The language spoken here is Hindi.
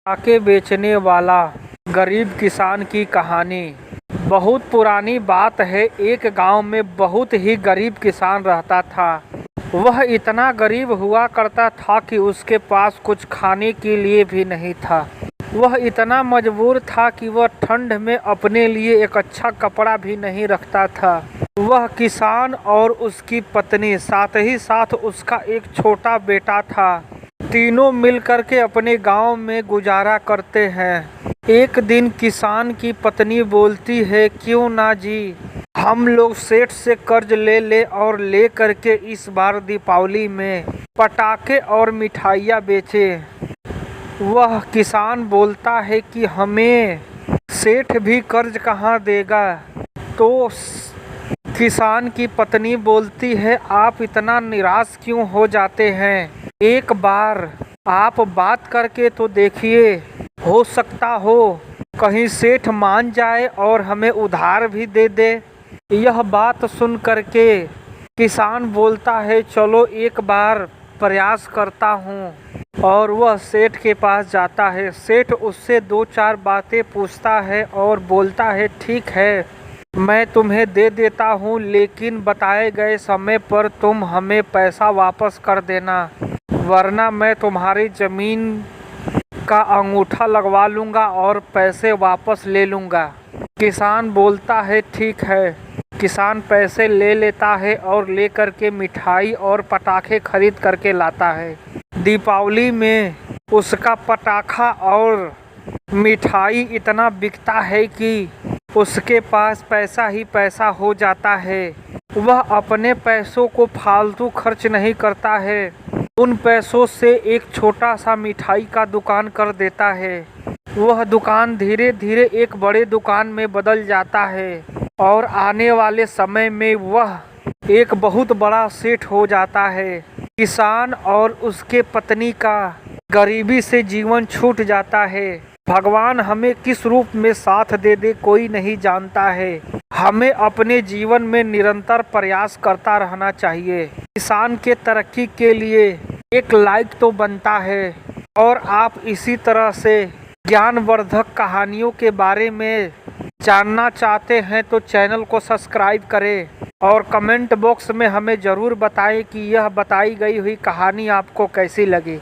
आके बेचने वाला गरीब किसान की कहानी। बहुत पुरानी बात है। एक गांव में बहुत ही गरीब किसान रहता था। वह इतना गरीब हुआ करता था कि उसके पास कुछ खाने के लिए भी नहीं था। वह इतना मजबूर था कि वह ठंड में अपने लिए एक अच्छा कपड़ा भी नहीं रखता था। वह किसान और उसकी पत्नी, साथ ही साथ उसका एक छोटा बेटा था। तीनों मिलकर के अपने गांव में गुजारा करते हैं। एक दिन किसान की पत्नी बोलती है, क्यों ना जी, हम लोग सेठ से कर्ज ले और ले करके इस बार दीपावली में पटाखे और मिठाइयाँ बेचे। वह किसान बोलता है कि हमें सेठ भी कर्ज कहाँ देगा। तो किसान की पत्नी बोलती है, आप इतना निराश क्यों हो जाते हैं? एक बार आप बात करके तो देखिए, हो सकता हो कहीं सेठ मान जाए और हमें उधार भी दे दे। यह बात सुन करके किसान बोलता है, चलो एक बार प्रयास करता हूँ। और वह सेठ के पास जाता है। सेठ उससे दो चार बातें पूछता है और बोलता है, ठीक है, मैं तुम्हें दे देता हूँ, लेकिन बताए गए समय पर तुम हमें पैसा वापस कर देना, वरना मैं तुम्हारी ज़मीन का अंगूठा लगवा लूँगा और पैसे वापस ले लूँगा। किसान बोलता है, ठीक है। किसान पैसे ले लेता है और ले करके मिठाई और पटाखे खरीद करके लाता है। दीपावली में उसका पटाखा और मिठाई इतना बिकता है कि उसके पास पैसा ही पैसा हो जाता है। वह अपने पैसों को फालतू खर्च नहीं करता है। उन पैसों से एक छोटा सा मिठाई का दुकान कर देता है। वह दुकान धीरे धीरे एक बड़े दुकान में बदल जाता है और आने वाले समय में वह एक बहुत बड़ा सेठ हो जाता है। किसान और उसके पत्नी का गरीबी से जीवन छूट जाता है। भगवान हमें किस रूप में साथ दे दे कोई नहीं जानता है। हमें अपने जीवन में निरंतर प्रयास करता रहना चाहिए। किसान के तरक्की के लिए एक लाइक तो बनता है। और आप इसी तरह से ज्ञानवर्धक कहानियों के बारे में जानना चाहते हैं तो चैनल को सब्सक्राइब करें और कमेंट बॉक्स में हमें ज़रूर बताएं कि यह बताई गई हुई कहानी आपको कैसी लगी।